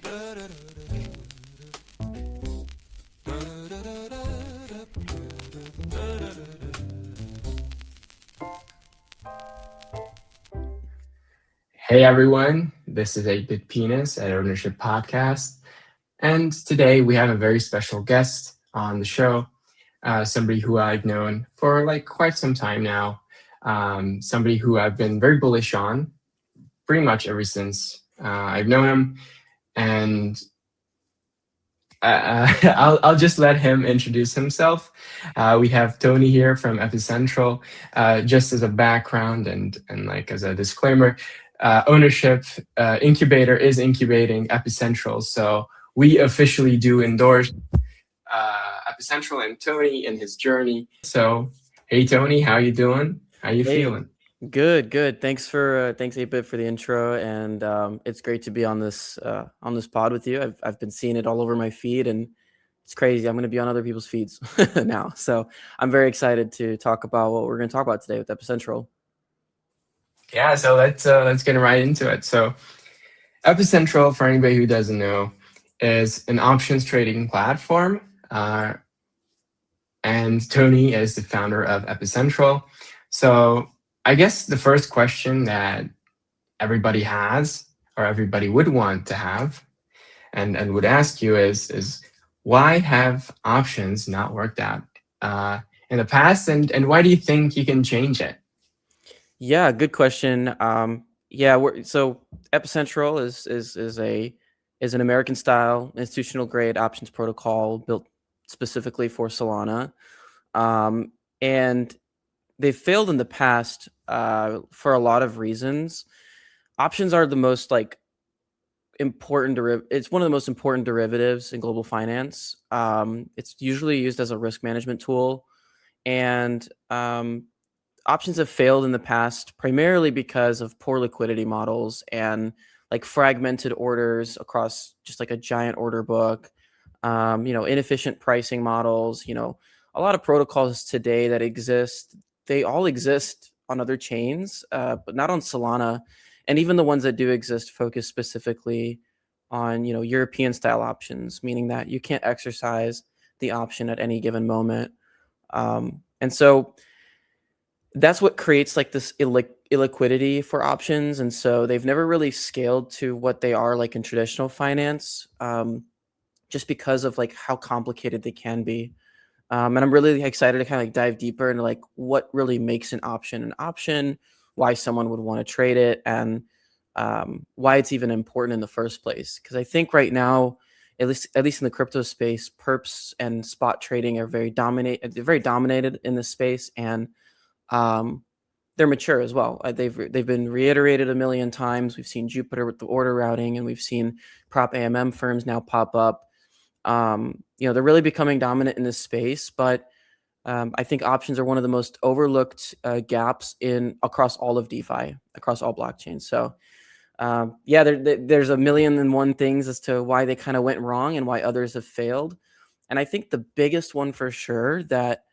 Hey everyone, this is 8-Bit Penis at Ownership Podcast, and today we have a very special guest on the show, somebody who I've known for quite some time now, somebody who I've been very bullish on pretty much ever since I've known him, and I'll just let him introduce himself. We have Tony here from Epicentral. Just as a background and as a disclaimer, Ownership Incubator is incubating Epicentral, so we officially do endorse Epicentral and Tony in his journey. So, hey Tony, how you doing? How you feeling? Good. Thanks 8-Bit for the intro, and it's great to be on this pod with you. I've been seeing it all over my feed, and it's crazy. I'm going to be on other people's feeds now, so I'm very excited to talk about what we're going to talk about today with Epicentral. Yeah, so let's get right into it. So, Epicentral, for anybody who doesn't know, is an options trading platform, and Tony is the founder of Epicentral. So, I guess the first question that everybody has, or everybody would want to have, and would ask you is why have options not worked out in the past, and why do you think you can change it? Yeah, good question. So Epicentral is an American style institutional grade options protocol built specifically for Solana, and they've failed in the past for a lot of reasons. Options are the most important it's one of the most important derivatives in global finance. It's usually used as a risk management tool, and options have failed in the past primarily because of poor liquidity models and fragmented orders across just a giant order book. Inefficient pricing models. A lot of protocols today that exist, they all exist on other chains, but not on Solana. And even the ones that do exist focus specifically on European style options, meaning that you can't exercise the option at any given moment. And so that's what creates this illiquidity for options. And so they've never really scaled to what they are in traditional finance, just because of how complicated they can be. And I'm really excited to kind of dive deeper into what really makes an option, why someone would want to trade it, and why it's even important in the first place. Because I think right now, at least in the crypto space, perps and spot trading are very dominated in this space, and they're mature as well. They've been reiterated a million times. We've seen Jupiter with the order routing, and we've seen prop AMM firms now pop up. They're really becoming dominant in this space, but I think options are one of the most overlooked gaps across all of DeFi, across all blockchains. So there's a million and one things as to why they kind of went wrong and why others have failed. And I think the biggest one for sure that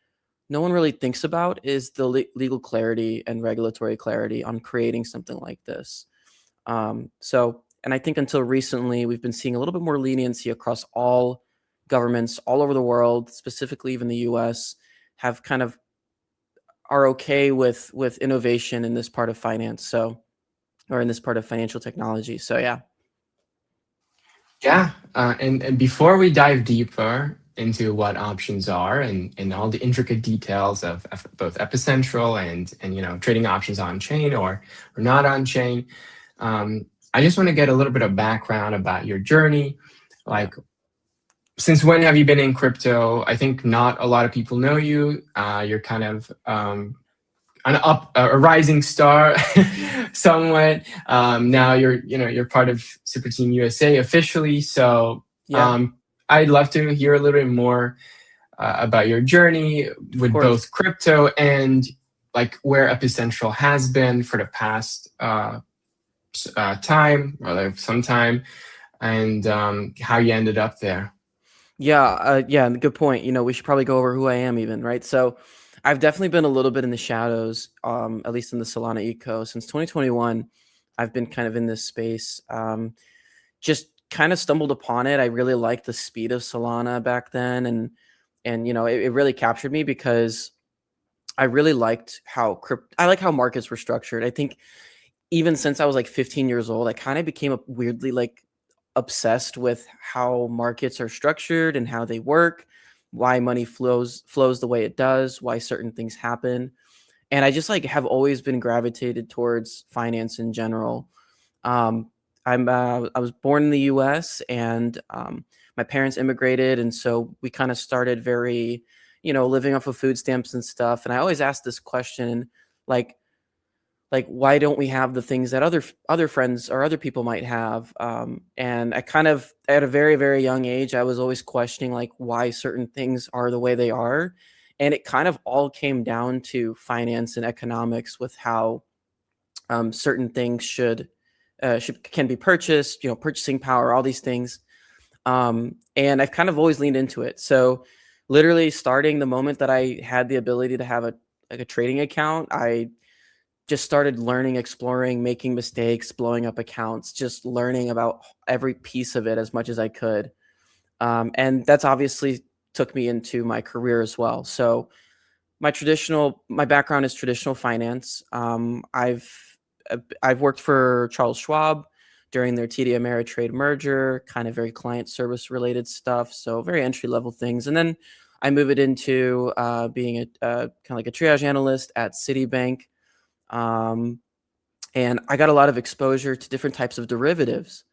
no one really thinks about is the legal clarity and regulatory clarity on creating something like this. And I think until recently, we've been seeing a little bit more leniency across all governments all over the world, specifically even the US, have kind of are okay with innovation in this part of finance. Or in this part of financial technology. So yeah. Yeah, and before we dive deeper into what options are and all the intricate details of both Epicentral and trading options on chain or not on chain, I just want to get a little bit of background about your journey. Since when have you been in crypto? I think not a lot of people know you. You're kind of a rising star somewhat. Now you're part of Super Team USA officially. So I'd love to hear a little bit more about your journey with both crypto and where Epicentral has been for the past time or some time, and how you ended up there. Yeah, good point. We should probably go over who I am even, right? So I've definitely been a little bit in the shadows, at least in the Solana eco. Since 2021, I've been kind of in this space, just kind of stumbled upon it. I really liked the speed of Solana back then, and it really captured me because I really liked I like how markets were structured. I think even since I was like 15 years old, I kind of became weirdly like obsessed with how markets are structured and how they work, why money flows the way it does, why certain things happen. And I just like have always been gravitated towards finance in general. Um, I was born in the U.S. and my parents immigrated, and so we kind of started very, living off of food stamps and stuff. And I always ask this question, like, why don't we have the things that other friends or other people might have? And I kind of at a very very young age, I was always questioning like why certain things are the way they are, and it kind of all came down to finance and economics with how certain things can be purchased, purchasing power, all these things. And I've kind of always leaned into it. So literally starting the moment that I had the ability to have a trading account, I just started learning, exploring, making mistakes, blowing up accounts, just learning about every piece of it as much as I could. And that's obviously took me into my career as well. So my background is traditional finance. I've worked for Charles Schwab during their TD Ameritrade merger, kind of very client service related stuff. So very entry level things. And then I move it into being a kind of like a triage analyst at Citibank. And I got a lot of exposure to different types of derivatives.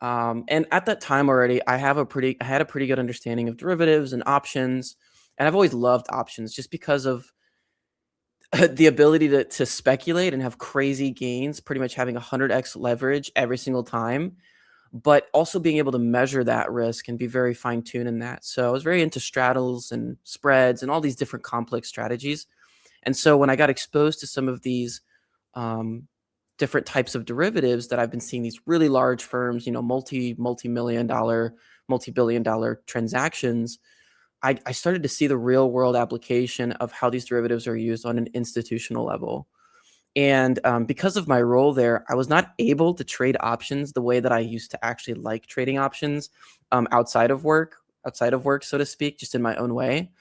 And at that time already, I had a pretty good understanding of derivatives and options. And I've always loved options just because of the ability to speculate and have crazy gains, pretty much having 100x leverage every single time, but also being able to measure that risk and be very fine tuned in that. So I was very into straddles and spreads and all these different complex strategies. And so when I got exposed to some of these different types of derivatives that I've been seeing these really large firms, multi-million dollar, multi-billion dollar transactions, I started to see the real world application of how these derivatives are used on an institutional level. And because of my role there, I was not able to trade options the way that I used to actually like trading options outside of work, so to speak, just in my own way.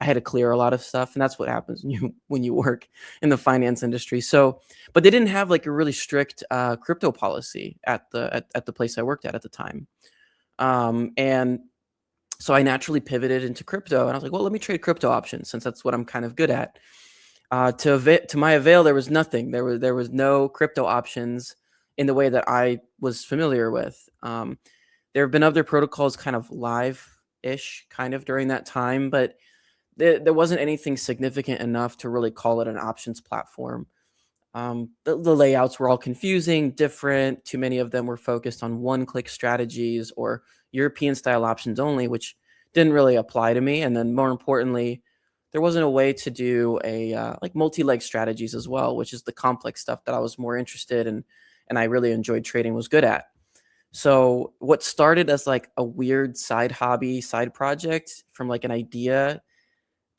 I had to clear a lot of stuff, and that's what happens when you work in the finance industry. So, but they didn't have like a really strict crypto policy at the place I worked at the time, and so I naturally pivoted into crypto, and I was like, well, let me trade crypto options since that's what I'm kind of good at. To my avail, there was nothing. There was no crypto options in the way that I was familiar with. There have been other protocols kind of live-ish kind of during that time, but there wasn't anything significant enough to really call it an options platform. The layouts were all confusing, different. Too many of them were focused on one-click strategies or European-style options only, which didn't really apply to me. And then more importantly, there wasn't a way to do like multi-leg strategies as well, which is the complex stuff that I was more interested in and I really enjoyed trading, was good at. So what started as like a weird side hobby, side project from like an idea,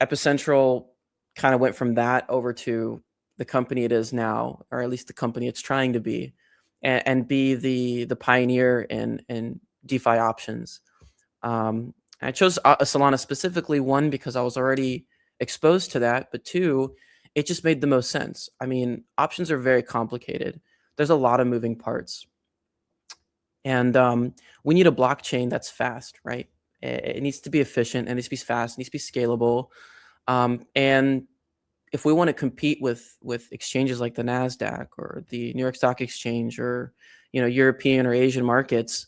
Epicentral kind of went from that over to the company it is now, or at least the company it's trying to be, and be the pioneer in DeFi options. I chose Solana specifically, one, because I was already exposed to that, but two, it just made the most sense. I mean, options are very complicated. There's a lot of moving parts. And we need a blockchain that's fast, right? It needs to be efficient, and it needs to be fast, it needs to be scalable. And if we want to compete with exchanges like the Nasdaq or the New York Stock Exchange or European or Asian markets,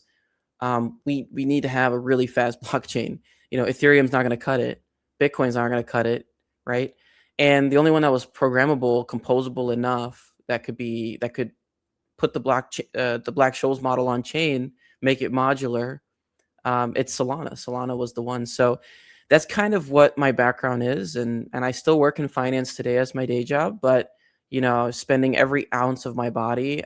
we need to have a really fast blockchain. Ethereum's not going to cut it, Bitcoin's not going to cut it, right? And the only one that was programmable, composable enough that could put the Black-Scholes model on chain, make it modular. It's Solana. Solana was the one. So that's kind of what my background is, and I still work in finance today as my day job, but spending every ounce of my body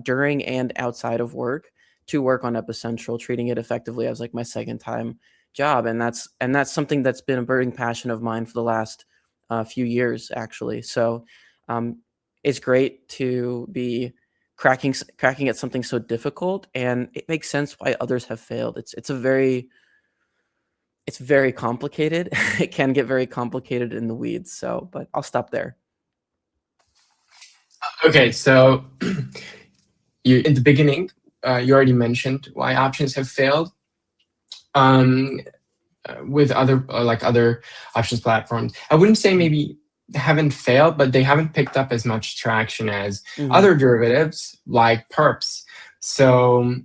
during and outside of work to work on Epicentral, treating it effectively as like my second time job, and that's something that's been a burning passion of mine for the last few years, actually. So it's great to be cracking at something so difficult, and it makes sense why others have failed. It's very complicated. It can get very complicated in the weeds. So, but I'll stop there. Okay, so you in the beginning, you already mentioned why options have failed. With other other options platforms, I wouldn't say maybe they haven't failed, but they haven't picked up as much traction as other derivatives like perps. So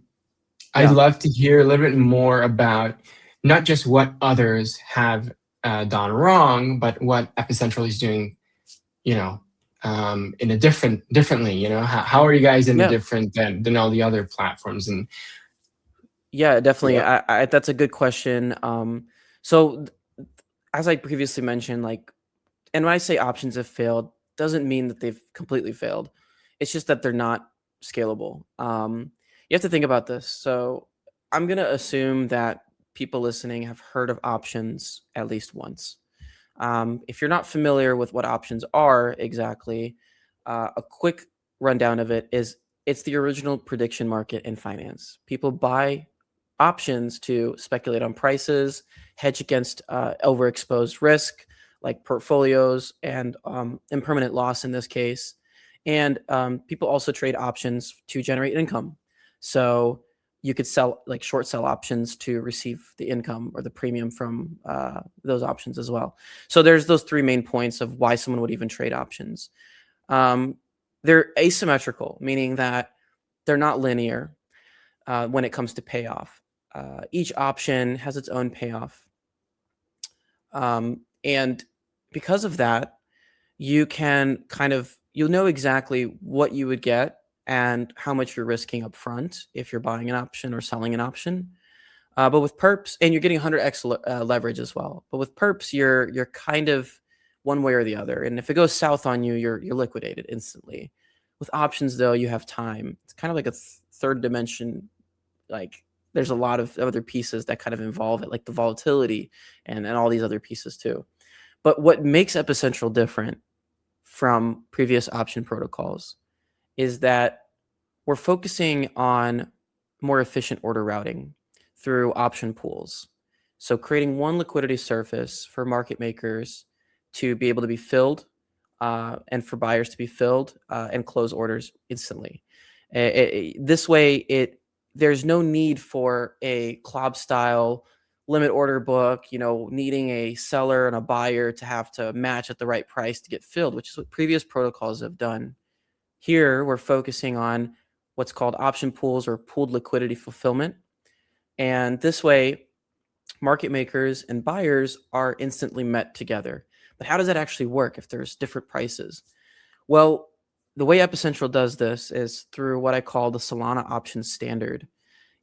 I'd love to hear a little bit more about not just what others have done wrong, but what Epicentral is doing, in a differently. How are you guys in different than all the other platforms? And yeah, definitely. That's a good question. So as I previously mentioned, and when I say options have failed, doesn't mean that they've completely failed. It's just that they're not scalable. You have to think about this. So I'm going to assume that people listening have heard of options at least once. If you're not familiar with what options are exactly, a quick rundown of it is it's the original prediction market in finance. People buy options to speculate on prices, hedge against overexposed risk, like portfolios and impermanent loss in this case. And people also trade options to generate income. So you could sell short sell options to receive the income or the premium from those options as well. So there's those three main points of why someone would even trade options. They're asymmetrical, meaning that they're not linear when it comes to payoff. Each option has its own payoff. And because of that, you can you'll know exactly what you would get and how much you're risking up front if you're buying an option or selling an option. But with perps, and you're getting 100x leverage as well. But with perps, you're kind of one way or the other. And if it goes south on you, you're liquidated instantly. With options, though, you have time. It's kind of like a third dimension. There's a lot of other pieces that kind of involve it, like the volatility and all these other pieces too. But what makes Epicentral different from previous option protocols is that we're focusing on more efficient order routing through option pools. So creating one liquidity surface for market makers to be able to be filled and for buyers to be filled and close orders instantly. This way, there's no need for a club style limit order book, needing a seller and a buyer to have to match at the right price to get filled, which is what previous protocols have done. Here, we're focusing on what's called option pools or pooled liquidity fulfillment. And this way, market makers and buyers are instantly met together. But how does that actually work if there's different prices? Well, the way Epicentral does this is through what I call the Solana Options Standard.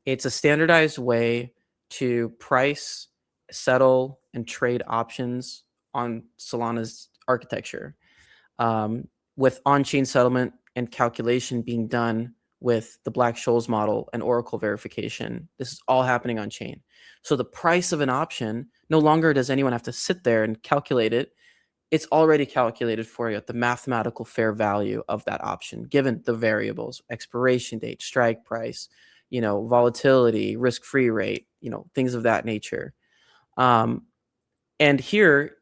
It's a standardized way to price, settle, and trade options on Solana's architecture, with on-chain settlement and calculation being done with the Black-Scholes model and Oracle verification. This is all happening on chain. So the price of an option, no longer does anyone have to sit there and calculate it. It's already calculated for you at the mathematical fair value of that option, given the variables, expiration date, strike price, volatility, risk-free rate, things of that nature. And here,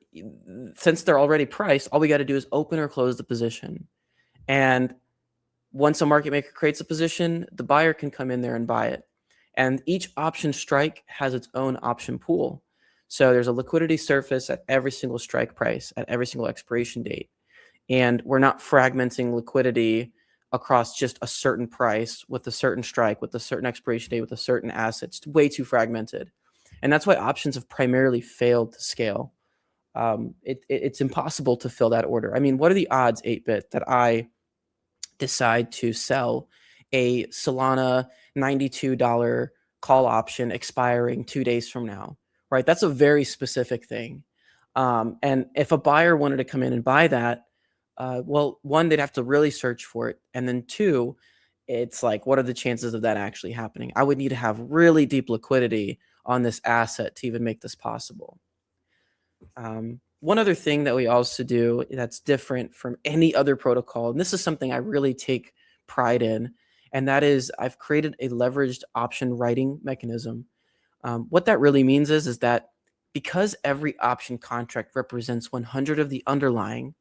since they're already priced, all we got to do is open or close the position. And once a market maker creates a position, the buyer can come in there and buy it. And each option strike has its own option pool. So there's a liquidity surface at every single strike price, at every single expiration date. And we're not fragmenting liquidity across just a certain price with a certain strike, with a certain expiration date, with a certain asset. It's way too fragmented. And that's why options have primarily failed to scale. It's impossible to fill that order. I mean, what are the odds, 8-bit, that I decide to sell a Solana $92 call option expiring 2 days from now, right? That's a very specific thing. And if a buyer wanted to come in and buy that, well, one, they'd have to really search for it. And then two, it's like, what are the chances of that actually happening? I would need to have really deep liquidity on this asset to even make this possible. One other thing that we also do that's different from any other protocol, and this is something I really take pride in, and that is I've created a leveraged option writing mechanism. What that really means is that because every option contract represents 100 of the underlying,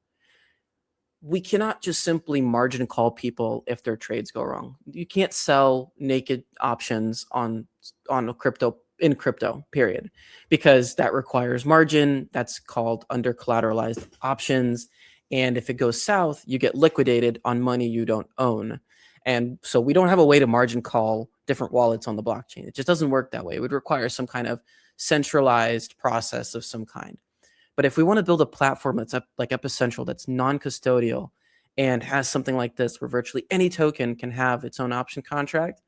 we cannot just simply margin call people if their trades go wrong. You can't sell naked options on a crypto in crypto, period, because that requires margin. That's called under collateralized options. And if it goes south, you get liquidated on money you don't own. And so we don't have a way to margin call different wallets on the blockchain. It just doesn't work that way. It would require some kind of centralized process of some kind. But if we want to build a platform that's like Epicentral, that's non-custodial and has something like this where virtually any token can have its own option contract,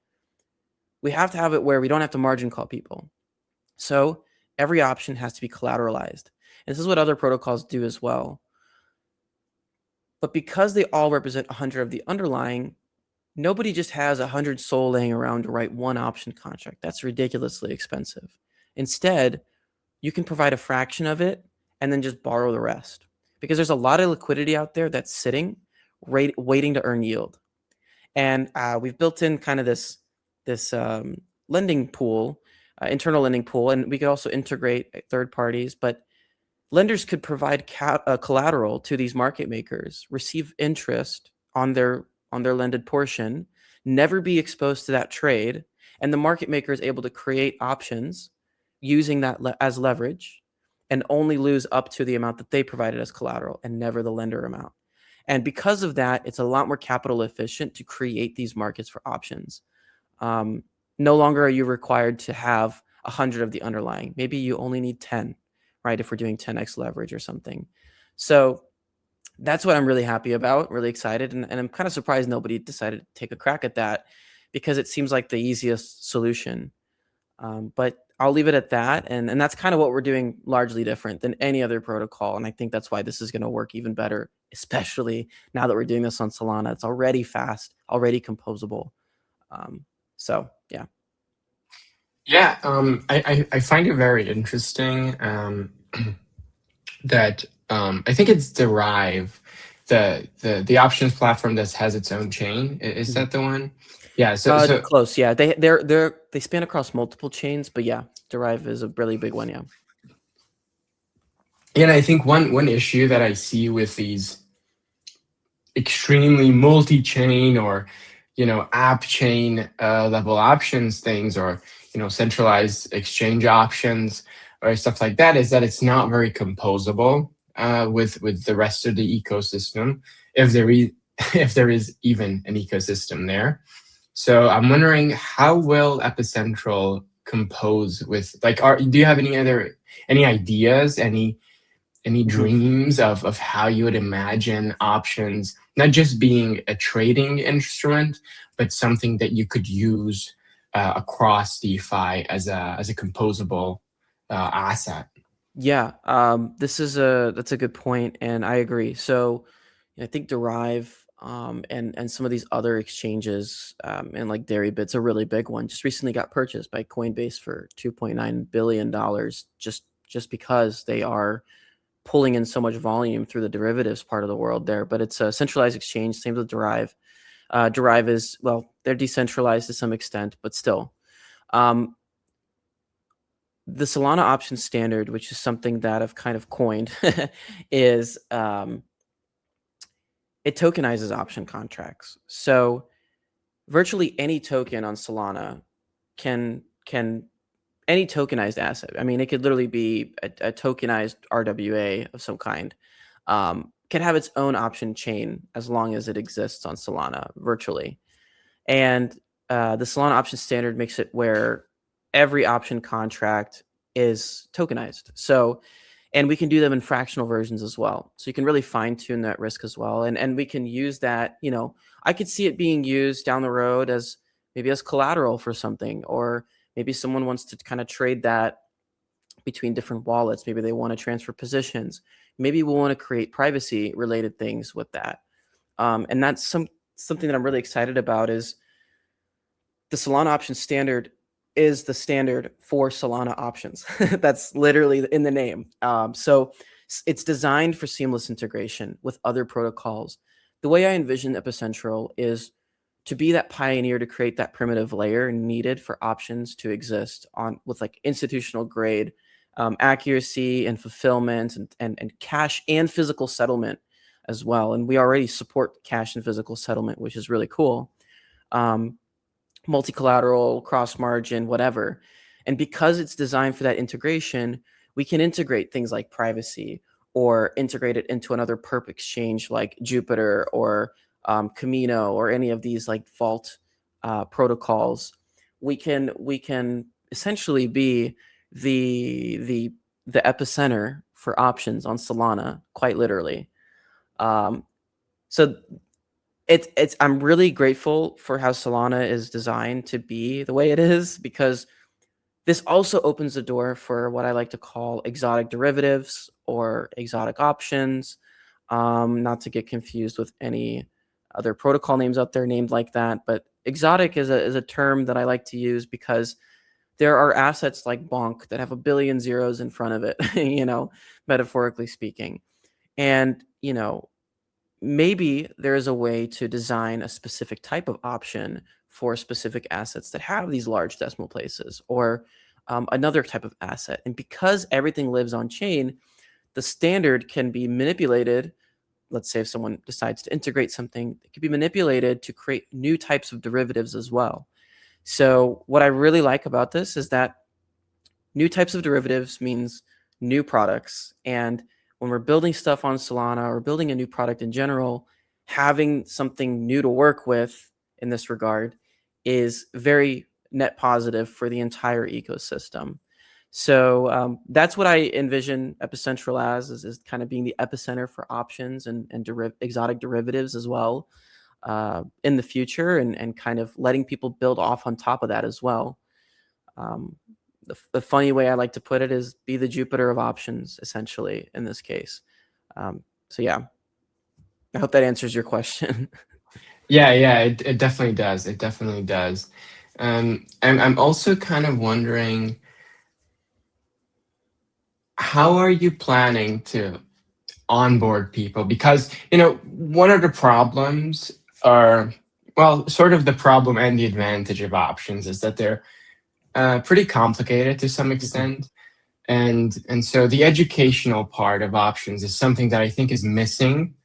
we have to have it where we don't have to margin call people. So every option has to be collateralized. And this is what other protocols do as well. But because they all represent 100 of the underlying, nobody just has 100 SOL laying around to write one option contract. That's ridiculously expensive. Instead, you can provide a fraction of it and then just borrow the rest, because there's a lot of liquidity out there that's sitting, waiting to earn yield. And we've built in kind of this lending pool, internal lending pool, and we could also integrate third parties. But lenders could provide collateral to these market makers, receive interest on their lended portion, never be exposed to that trade, and the market maker is able to create options using that as leverage, and only lose up to the amount that they provided as collateral and never the lender amount. And because of that, it's a lot more capital efficient to create these markets for options. No longer are you required to have 100 of the underlying. Maybe you only need 10, right? If we're doing 10x leverage or something. So that's what I'm really happy about, really excited. And I'm kind of surprised nobody decided to take a crack at that, because it seems like the easiest solution. But I'll leave it at that. And that's kind of what we're doing, largely different than any other protocol. And I think that's why this is going to work even better, especially now that we're doing this on Solana. It's already fast, already composable. So, yeah. Yeah, I find it very interesting that I think it's Derive, the options platform that has its own chain. Is that the one? Yeah. So close. Yeah, they span across multiple chains, but yeah, Derive is a really big one. Yeah. And I think one issue that I see with these extremely multi-chain or app chain level options things, or centralized exchange options or stuff like that, is that it's not very composable with the rest of the ecosystem, if there is even an ecosystem there. So I'm wondering, how will Epicentral compose with, like, do you have any ideas, any dreams of how you would imagine options not just being a trading instrument, but something that you could use across DeFi as a composable asset? Yeah, that's a good point, and I agree. So I think Derive and some of these other exchanges, and like Deribit's a really big one, just recently got purchased by Coinbase for $2.9 billion, just because they are pulling in so much volume through the derivatives part of the world there. But it's a centralized exchange, same with Derive. Derive is, well, they're decentralized to some extent, but still. The Solana Options Standard, which is something that I've kind of coined, is it tokenizes option contracts. So virtually any token on Solana can any tokenized asset. I mean, it could literally be a tokenized RWA of some kind, can have its own option chain as long as it exists on Solana virtually. And the Solana Option Standard makes it where every option contract is tokenized. So, and we can do them in fractional versions as well. So you can really fine tune that risk as well. And we can use that, I could see it being used down the road as maybe as collateral for something, or maybe someone wants to kind of trade that between different wallets. Maybe they want to transfer positions. Maybe we'll want to create privacy related things with that. And that's something that I'm really excited about, is the Solana Option Standard is the standard for Solana options. That's literally in the name. So it's designed for seamless integration with other protocols. The way I envision Epicentral is to be that pioneer to create that primitive layer needed for options to exist on with like institutional grade accuracy and fulfillment and cash and physical settlement as well. And we already support cash and physical settlement, which is really cool. Multi-collateral, cross-margin, whatever. And because it's designed for that integration, we can integrate things like privacy or integrate it into another perp exchange like Jupiter or Camino or any of these like vault protocols. We can essentially be the epicenter for options on Solana, quite literally. So I'm really grateful for how Solana is designed to be the way it is, because this also opens the door for what I like to call exotic derivatives or exotic options. Not to get confused with any other protocol names out there named like that, but exotic is a term that I like to use because there are assets like Bonk that have a billion zeros in front of it, metaphorically speaking. And, maybe there is a way to design a specific type of option for specific assets that have these large decimal places, or another type of asset. And because everything lives on chain, the standard can be manipulated. Let's say if someone decides to integrate something, it can be manipulated to create new types of derivatives as well. So what I really like about this is that new types of derivatives means new products. And when we're building stuff on Solana or building a new product in general, having something new to work with in this regard is very net positive for the entire ecosystem. So that's what I envision Epicentral as, is kind of being the epicenter for options and exotic derivatives as well in the future, and kind of letting people build off on top of that as well. The funny way I like to put it is be the Jupiter of options, essentially, in this case. So yeah, I hope that answers your question. Yeah, it definitely does. It definitely does. And I'm also kind of wondering, how are you planning to onboard people? Because, one of the problems are, well, sort of the problem and the advantage of options is that they're pretty complicated to some extent. And so the educational part of options is something that I think is missing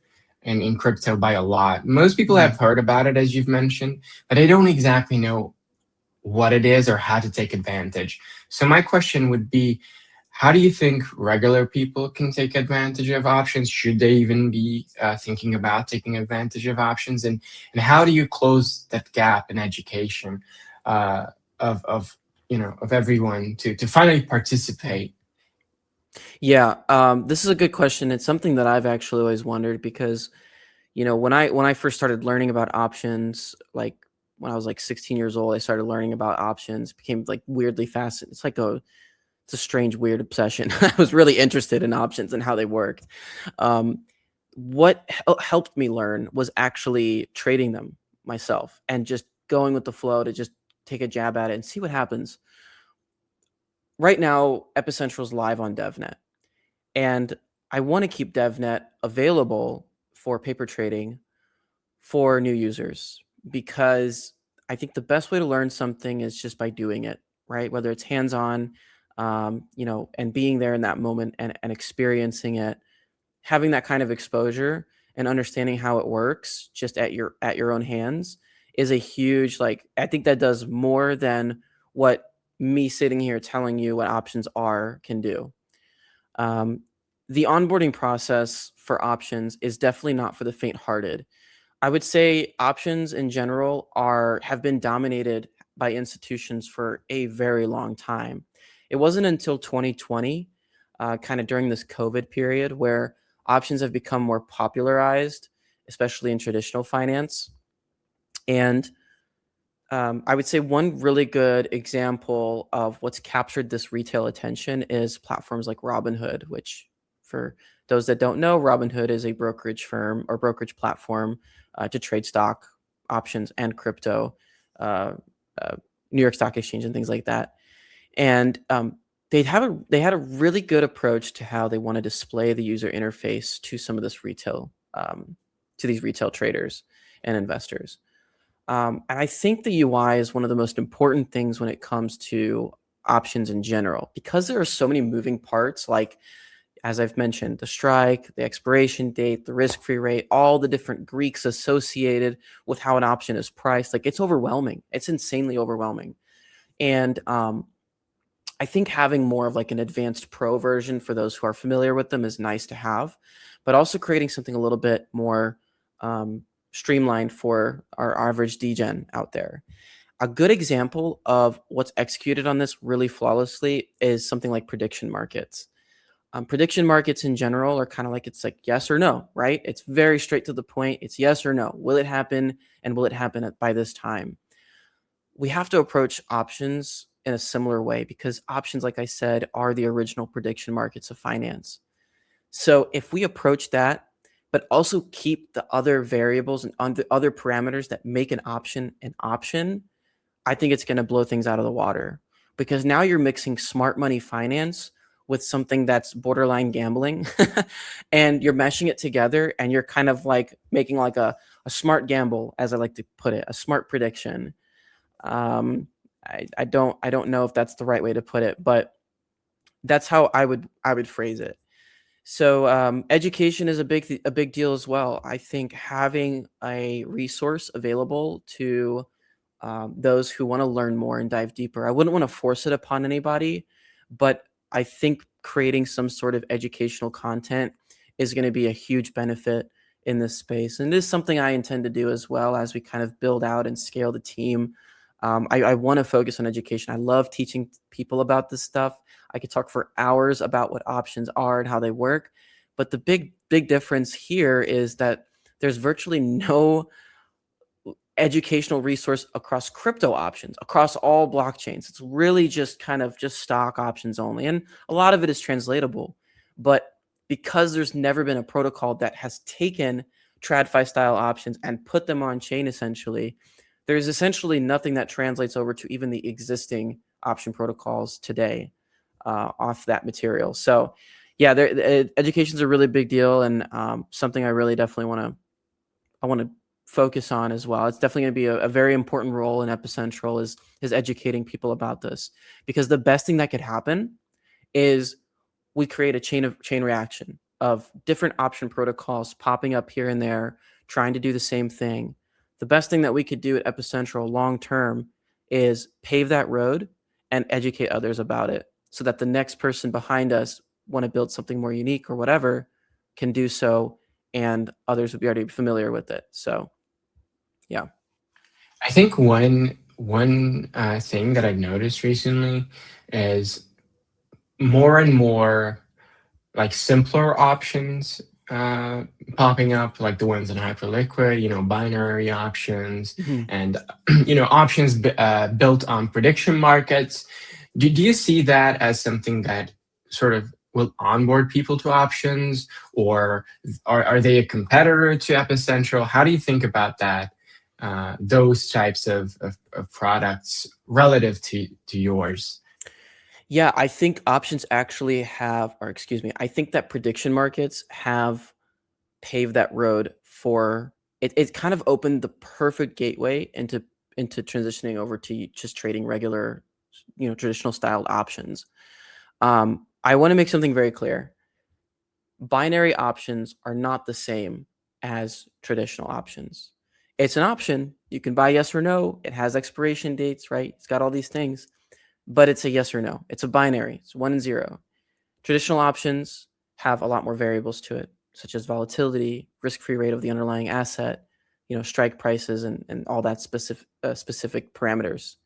in crypto by a lot. Most people have heard about it, as you've mentioned, but they don't exactly know what it is or how to take advantage. So my question would be, how do you think regular people can take advantage of options? Should they even be thinking about taking advantage of options? And how do you close that gap in education of everyone to finally participate? Yeah, this is a good question. It's something that I've actually always wondered, because when I first started learning about options, like when I was like 16 years old, I started learning about options, became like weirdly fascinated. It's a strange, weird obsession. I was really interested in options and how they worked. What helped me learn was actually trading them myself and just going with the flow to just take a jab at it and see what happens. Right now, Epicentral is live on Devnet, and I want to keep Devnet available for paper trading for new users, because I think the best way to learn something is just by doing it, right? Whether it's hands-on, and being there in that moment and experiencing it, having that kind of exposure and understanding how it works just at your own hands is a huge, I think that does more than what me sitting here telling you what options are can do. The onboarding process for options is definitely not for the faint-hearted. I would say options in general have been dominated by institutions for a very long time. It wasn't until 2020, kind of during this COVID period, where options have become more popularized, especially in traditional finance. And I would say one really good example of what's captured this retail attention is platforms like Robinhood, which, for those that don't know, Robinhood is a brokerage firm or brokerage platform to trade stock, options, and crypto, New York Stock Exchange, and things like that. And they had a really good approach to how they want to display the user interface to some of this retail, to these retail traders and investors. And I think the UI is one of the most important things when it comes to options in general, because there are so many moving parts, like, as I've mentioned, the strike, the expiration date, the risk-free rate, all the different Greeks associated with how an option is priced. Like, it's overwhelming. It's insanely overwhelming. And I think having more of like an advanced pro version for those who are familiar with them is nice to have, but also creating something a little bit more streamlined for our average degen out there. A good example of what's executed on this really flawlessly is something like prediction markets. Prediction markets in general are kind of like, it's like yes or no, right? It's very straight to the point. It's yes or no. Will it happen? And will it happen by this time? We have to approach options in a similar way, because options, like I said, are the original prediction markets of finance. So if we approach that, but also keep the other variables and the other parameters that make an option, I think it's going to blow things out of the water, because now you're mixing smart money finance with something that's borderline gambling and you're meshing it together, and you're kind of like making like a smart gamble, as I like to put it, a smart prediction. I don't know if that's the right way to put it, but that's how I would phrase it. So education is a big deal as well. I think having a resource available to those who want to learn more and dive deeper. I wouldn't want to force it upon anybody, but I think creating some sort of educational content is going to be a huge benefit in this space. And it is something I intend to do as well as we kind of build out and scale the team. I want to focus on education. I love teaching people about this stuff. I could talk for hours about what options are and how they work. But the big difference here is that there's virtually no educational resource across crypto options, across all blockchains. It's really just kind of just stock options only. And a lot of it is translatable. But because there's never been a protocol that has taken TradFi style options and put them on chain, essentially, there's essentially nothing that translates over to even the existing option protocols today off that material. So yeah, education is a really big deal, and something I really definitely want to focus on as well. It's definitely going to be a very important role in Epicentral is educating people about this, because the best thing that could happen is we create a chain reaction of different option protocols popping up here and there, trying to do the same thing. The best thing that we could do at Epicentral long term is pave that road and educate others about it, so that the next person behind us want to build something more unique or whatever can do so, and others would be already familiar with it. So yeah. I think one thing that I've noticed recently is more and more like simpler options popping up, like the ones in Hyperliquid, binary options, Mhm. and options built on prediction markets. Do you see that as something that sort of will onboard people to options, or are they a competitor to Epicentral? How do you think about that? Those types of products relative to yours. Yeah, I think options actually have, or excuse me, I think that prediction markets have paved that road for it. It kind of opened the perfect gateway into transitioning over to just trading regular, traditional styled options. I want to make something very clear. Binary options are not the same as traditional options. It's an option. You can buy yes or no. It has expiration dates, right? It's got all these things, but it's a yes or no. It's a binary. It's 1 and 0. Traditional options have a lot more variables to it, such as volatility, risk-free rate of the underlying asset, strike prices, and all that specific parameters.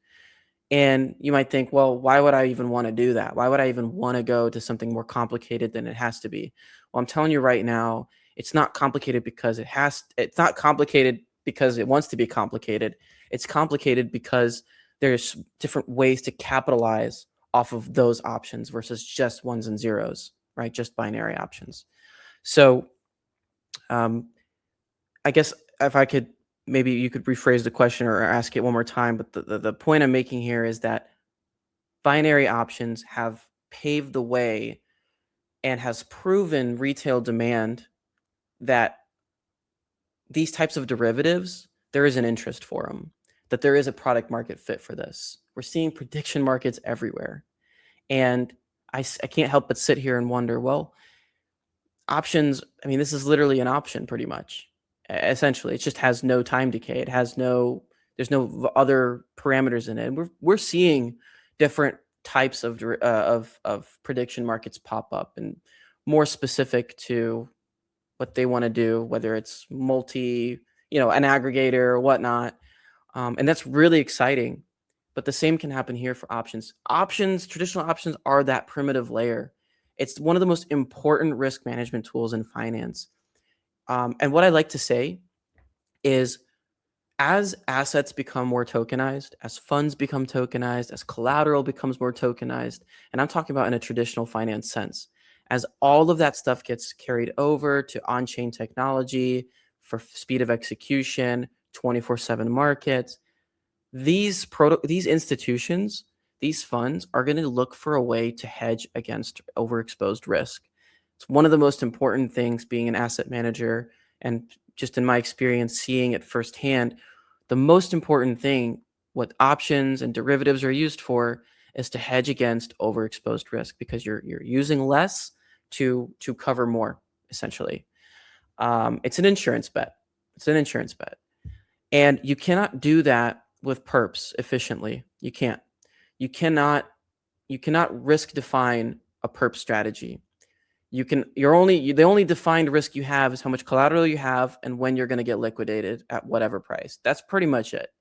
And you might think, well, why would I even want to do that? Why would I even want to go to something more complicated than it has to be? Well, I'm telling you right now, it's not complicated because it's not complicated because it wants to be complicated. It's complicated because there's different ways to capitalize off of those options versus just ones and zeros, right? Just binary options. So um, I guess if I could, maybe you could rephrase the question or ask it one more time. But the point I'm making here is that binary options have paved the way and has proven retail demand that these types of derivatives, there is an interest for them, that there is a product market fit for this. We're seeing prediction markets everywhere. And I can't help but sit here and wonder, well, options, I mean, this is literally an option pretty much. Essentially, it just has no time decay. It has there's no other parameters in it. And we're seeing different types of prediction markets pop up, and more specific to what they want to do, whether it's an aggregator or whatnot. And that's really exciting. But the same can happen here for options. Traditional options are that primitive layer. It's one of the most important risk management tools in finance. And what I like to say is, as assets become more tokenized, as funds become tokenized, as collateral becomes more tokenized, and I'm talking about in a traditional finance sense, as all of that stuff gets carried over to on-chain technology for speed of execution, 24/7 markets, these institutions, these funds are going to look for a way to hedge against overexposed risk. It's one of the most important things, being an asset manager, and just in my experience seeing it firsthand, the most important thing what options and derivatives are used for is to hedge against overexposed risk, because you're using less to cover more, essentially. It's an insurance bet. And you cannot do that with perps efficiently. You can't. You cannot risk define a perp strategy. The only defined risk you have is how much collateral you have and when you're going to get liquidated at whatever price. That's pretty much it.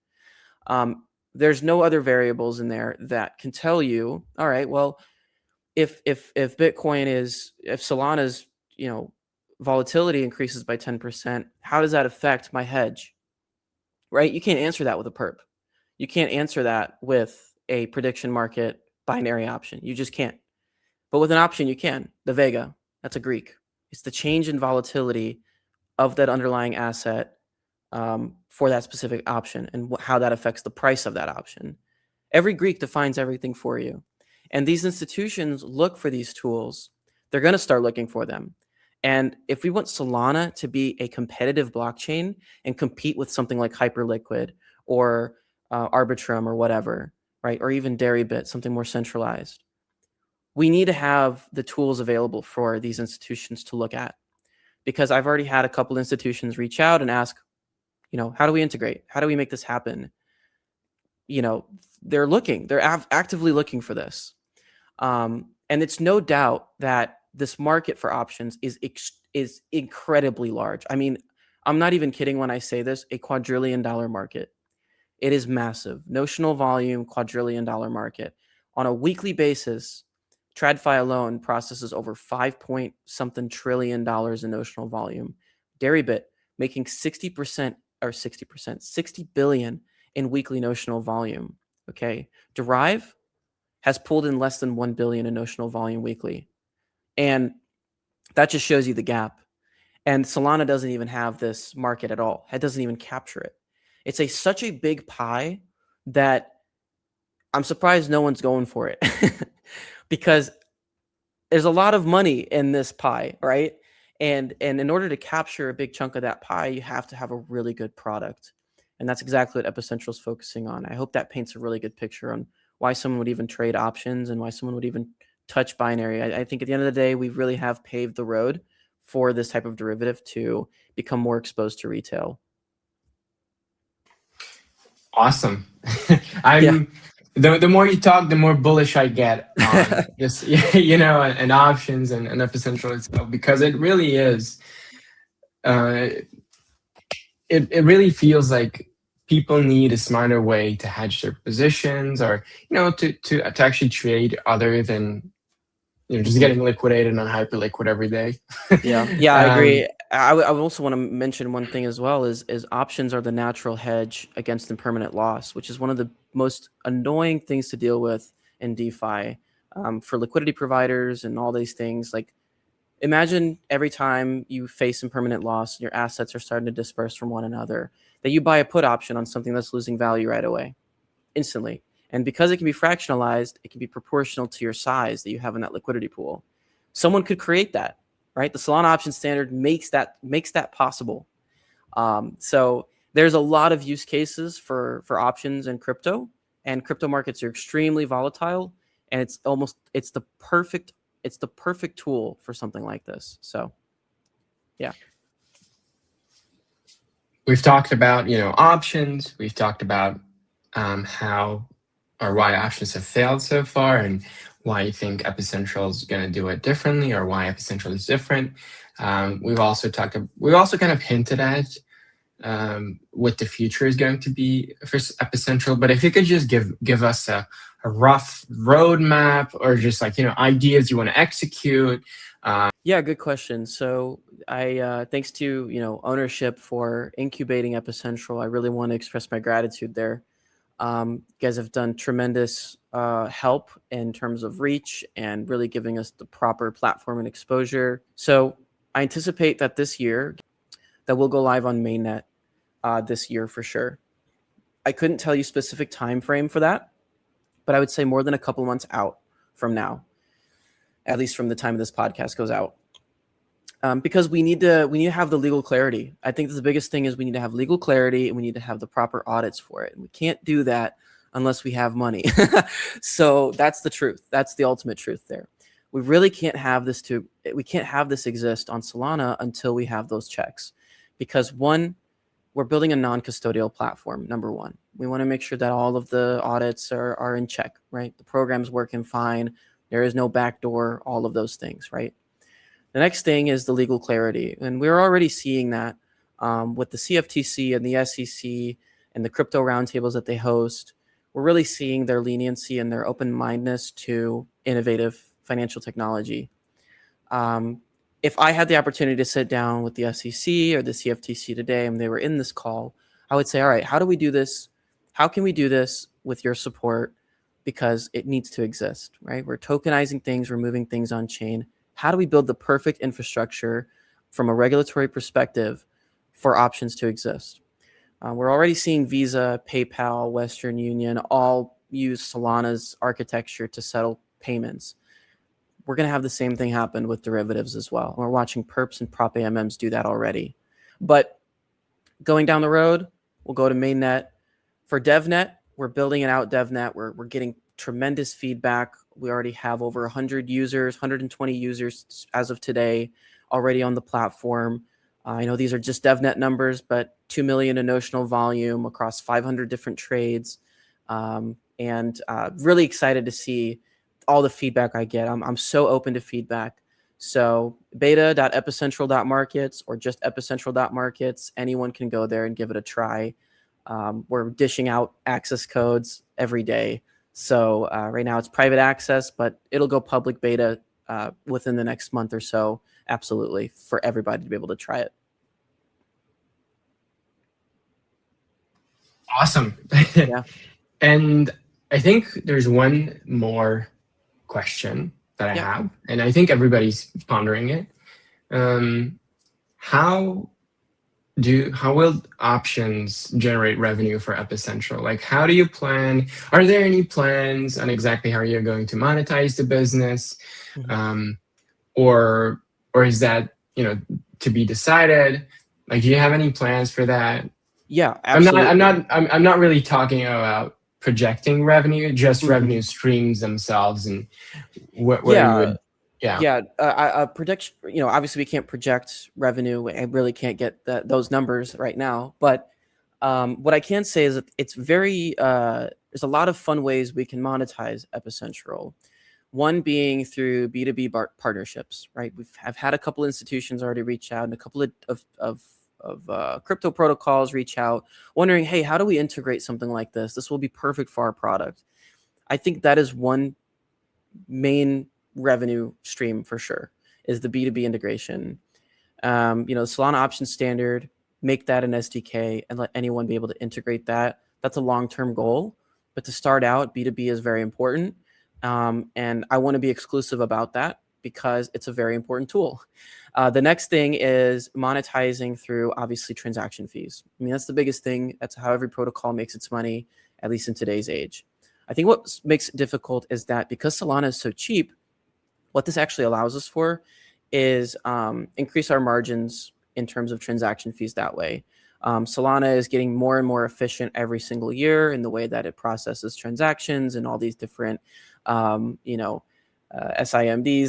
There's no other variables in there that can tell you, all right, well, if Solana's, volatility increases by 10%, how does that affect my hedge? Right? You can't answer that with a perp. You can't answer that with a prediction market binary option. You just can't. But with an option, you can. The Vega, that's a Greek. It's the change in volatility of that underlying asset for that specific option, and how that affects the price of that option. Every Greek defines everything for you. And these institutions look for these tools. They're going to start looking for them. And if we want Solana to be a competitive blockchain and compete with something like Hyperliquid or Arbitrum or whatever, right, or even Deribit, something more centralized, we need to have the tools available for these institutions to look at. Because I've already had a couple institutions reach out and ask, how do we integrate? How do we make this happen? They're actively looking for this. And it's no doubt that this market for options is incredibly large. I mean, I'm not even kidding when I say this, a quadrillion dollar market. It is massive. Notional volume, quadrillion dollar market. On a weekly basis, TradFi alone processes over 5-point-something trillion in notional volume. Deribit making 60 billion in weekly notional volume. Okay. Derive has pulled in less than 1 billion in notional volume weekly. And that just shows you the gap. And Solana doesn't even have this market at all. It doesn't even capture it. It's such a big pie that I'm surprised no one's going for it. Because there's a lot of money in this pie, right? And in order to capture a big chunk of that pie, you have to have a really good product. And that's exactly what Epicentral is focusing on. I hope that paints a really good picture on why someone would even trade options and why someone would even touch binary. I think at the end of the day, we really have paved the road for this type of derivative to become more exposed to retail. Awesome. The more you talk, the more bullish I get on this, and options and Epicentral itself, because it really is. It really feels like people need a smarter way to hedge their positions, or to actually trade other than just getting liquidated on Hyperliquid every day. Yeah, I agree. I also want to mention one thing as well, is options are the natural hedge against impermanent loss, which is one of the most annoying things to deal with in DeFi for liquidity providers and all these things. Like, imagine every time you face impermanent loss and your assets are starting to disperse from one another, that you buy a put option on something that's losing value right away, instantly. And because it can be fractionalized, it can be proportional to your size that you have in that liquidity pool. Someone could create that, right? The Solana Options Standard makes that possible. So there's a lot of use cases for options and crypto markets are extremely volatile, and it's the perfect tool for something like this. So yeah. We've talked about, options. We've talked about how or why options have failed so far, and why you think Epicentral is going to do it differently, or why Epicentral is different. We've also kind of hinted at what the future is going to be for Epicentral. But if you could just give us a rough roadmap, or just ideas you want to execute. Yeah, good question. So I thanks to ownership for incubating Epicentral. I really want to express my gratitude there. You guys have done tremendous help in terms of reach and really giving us the proper platform and exposure. So I anticipate that this year that we'll go live on mainnet this year for sure. I couldn't tell you specific time frame for that, but I would say more than a couple months out from now, at least from the time this podcast goes out. Because we need to have the legal clarity. I think the biggest thing is we need to have legal clarity, and we need to have the proper audits for it. And we can't do that unless we have money. So that's the truth. That's the ultimate truth there. We really can't have this exist on Solana until we have those checks. Because one, we're building a non-custodial platform, number one. We want to make sure that all of the audits are in check, right? The program's working fine. There is no backdoor, all of those things, right? The next thing is the legal clarity. And we're already seeing that with the CFTC and the SEC and the crypto roundtables that they host. We're really seeing their leniency and their open-mindedness to innovative financial technology. If I had the opportunity to sit down with the SEC or the CFTC today and they were in this call, I would say, all right, how do we do this? How can we do this with your support? Because it needs to exist, right? We're tokenizing things, we're moving things on chain. How do we build the perfect infrastructure from a regulatory perspective for options to exist? We're already seeing Visa, PayPal, Western Union all use Solana's architecture to settle payments. We're going to have the same thing happen with derivatives as well. We're watching perps and prop AMMs do that already. But going down the road, we'll go to mainnet. For Devnet, we're building it out Devnet. We're getting tremendous feedback. We already have over 100 users, 120 users as of today already on the platform. I know these are just Devnet numbers, but 2 million in notional volume across 500 different trades. And really excited to see all the feedback I get. I'm so open to feedback. So beta.epicentral.markets or just epicentral.markets, anyone can go there and give it a try. We're dishing out access codes every day. So right now it's private access, but it'll go public beta within the next month or so. Absolutely, for everybody to be able to try it. Awesome. Yeah. And I think there's one more question that I have, and I think everybody's pondering it. How will options generate revenue for Epicentral? Like, how do you plan? Are there any plans on exactly how you're going to monetize the business? Mm-hmm. Or is that, to be decided? Like, do you have any plans for that? Yeah, absolutely. I'm not really talking about projecting revenue, just revenue streams themselves, and where you would. Prediction. Obviously we can't project revenue. I really can't get those numbers right now. But what I can say is that it's very. There's a lot of fun ways we can monetize Epicentral. One being through B2B partnerships, right? I've had a couple institutions already reach out, and a couple of crypto protocols reach out, wondering, hey, how do we integrate something like this? This will be perfect for our product. I think that is one main revenue stream for sure, is the B2B integration. The Solana Options Standard, make that an SDK and let anyone be able to integrate that. That's a long-term goal, but to start out, B2B is very important. And I want to be exclusive about that because it's a very important tool. The next thing is monetizing through, obviously, transaction fees. I mean, that's the biggest thing. That's how every protocol makes its money, at least in today's age. I think what makes it difficult is that because Solana is so cheap, what this actually allows us for is increase our margins in terms of transaction fees that way. Solana is getting more and more efficient every single year in the way that it processes transactions and all these different, SIMDs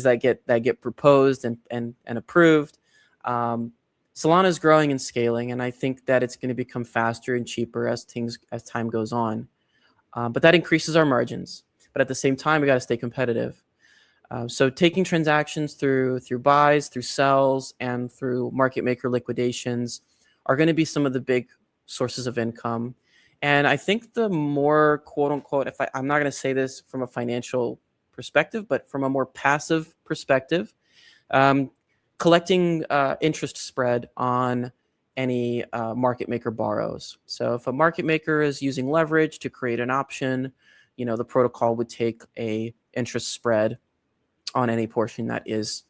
that get proposed and approved. Solana is growing and scaling, and I think that it's going to become faster and cheaper as time goes on. But that increases our margins. But at the same time, we got to stay competitive. So taking transactions through buys, through sells, and through market maker liquidations are going to be some of the big sources of income. And I think the more quote unquote, I'm not going to say this from a financial perspective, but from a more passive perspective, collecting interest spread on any market maker borrows. So if a market maker is using leverage to create an option, the protocol would take a interest spread on any portion that is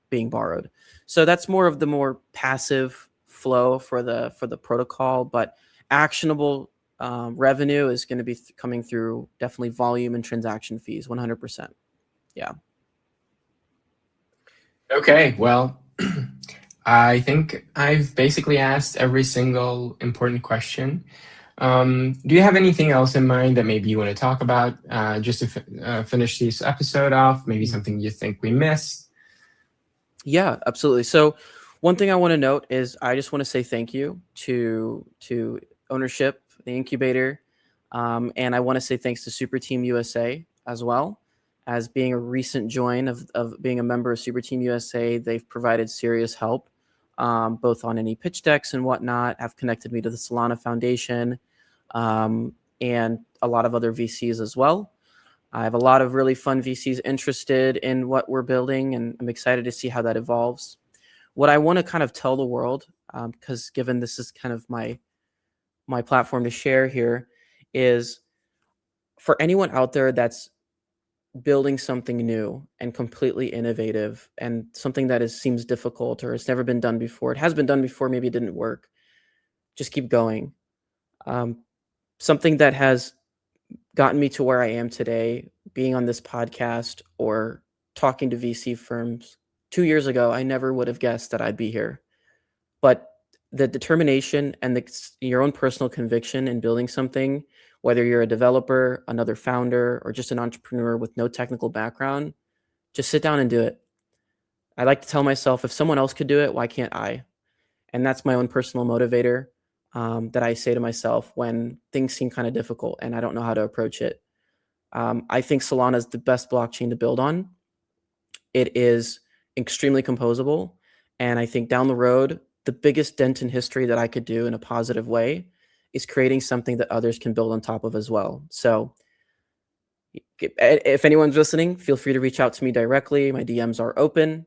being borrowed. So that's more of the more passive flow for the protocol, but actionable revenue is going to be coming through definitely volume and transaction fees, 100%. Yeah. Okay, well, I think I've basically asked every single important question. Do you have anything else in mind that maybe you want to talk about just to finish this episode off? Maybe something you think we missed? Yeah, absolutely. So one thing I want to note is I just want to say thank you to ownership, the incubator, and I want to say thanks to Super Team USA as well. As being a recent join of being a member of Super Team USA, they've provided serious help, both on any pitch decks and whatnot, have connected me to the Solana Foundation, and a lot of other VCs as well. I have a lot of really fun VCs interested in what we're building, and I'm excited to see how that evolves. What I want to kind of tell the world, because given this is kind of my platform to share here, is for anyone out there that's building something new and completely innovative and something that seems difficult or it's never been done before. It has been done before, maybe it didn't work. Just keep going. Something that has gotten me to where I am today, being on this podcast or talking to VC firms 2 years ago, I never would have guessed that I'd be here. But the determination and your own personal conviction in building something, whether you're a developer, another founder, or just an entrepreneur with no technical background, just sit down and do it. I like to tell myself, if someone else could do it, why can't I? And that's my own personal motivator that I say to myself when things seem kind of difficult and I don't know how to approach it. I think Solana is the best blockchain to build on. It is extremely composable. And I think down the road, the biggest dent in history that I could do in a positive way is creating something that others can build on top of as well. So if anyone's listening, feel free to reach out to me directly. My DMs are open,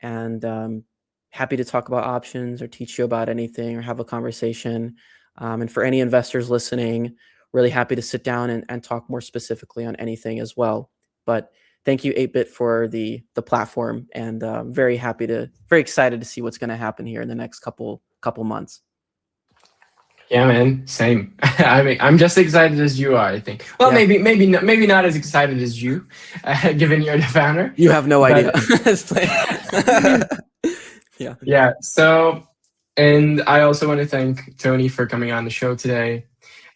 and happy to talk about options or teach you about anything or have a conversation. And for any investors listening, really happy to sit down and talk more specifically on anything as well. But thank you, 8-Bit, for the platform, and very excited to see what's going to happen here in the next couple months. Yeah, man, same. I mean, I'm just excited as you are, I think. Well, Yeah. maybe not as excited as you, given you're the founder. You have no idea. Yeah. Yeah. So, and I also want to thank Tony for coming on the show today,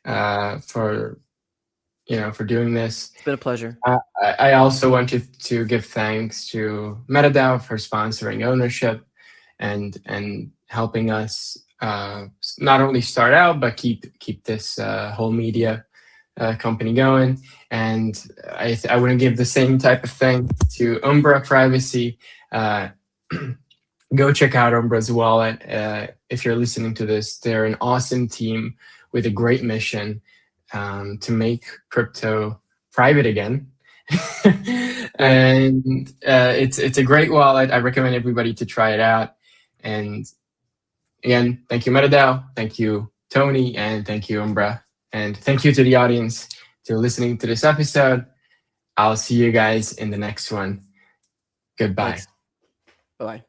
for doing this. It's been a pleasure. I also wanted to give thanks to MetaDAO for sponsoring ownership and helping us not only start out but keep this whole media company going. And I want to give the same type of thing to Umbra Privacy. Go check out Umbra's wallet. If you're listening to this, they're an awesome team with a great mission to make crypto private again. And it's a great wallet. I recommend everybody to try it out. And again, thank you, MetaDAO. Thank you, Tony, and thank you, Umbra. And thank you to the audience for listening to this episode. I'll see you guys in the next one. Goodbye. Thanks. Bye.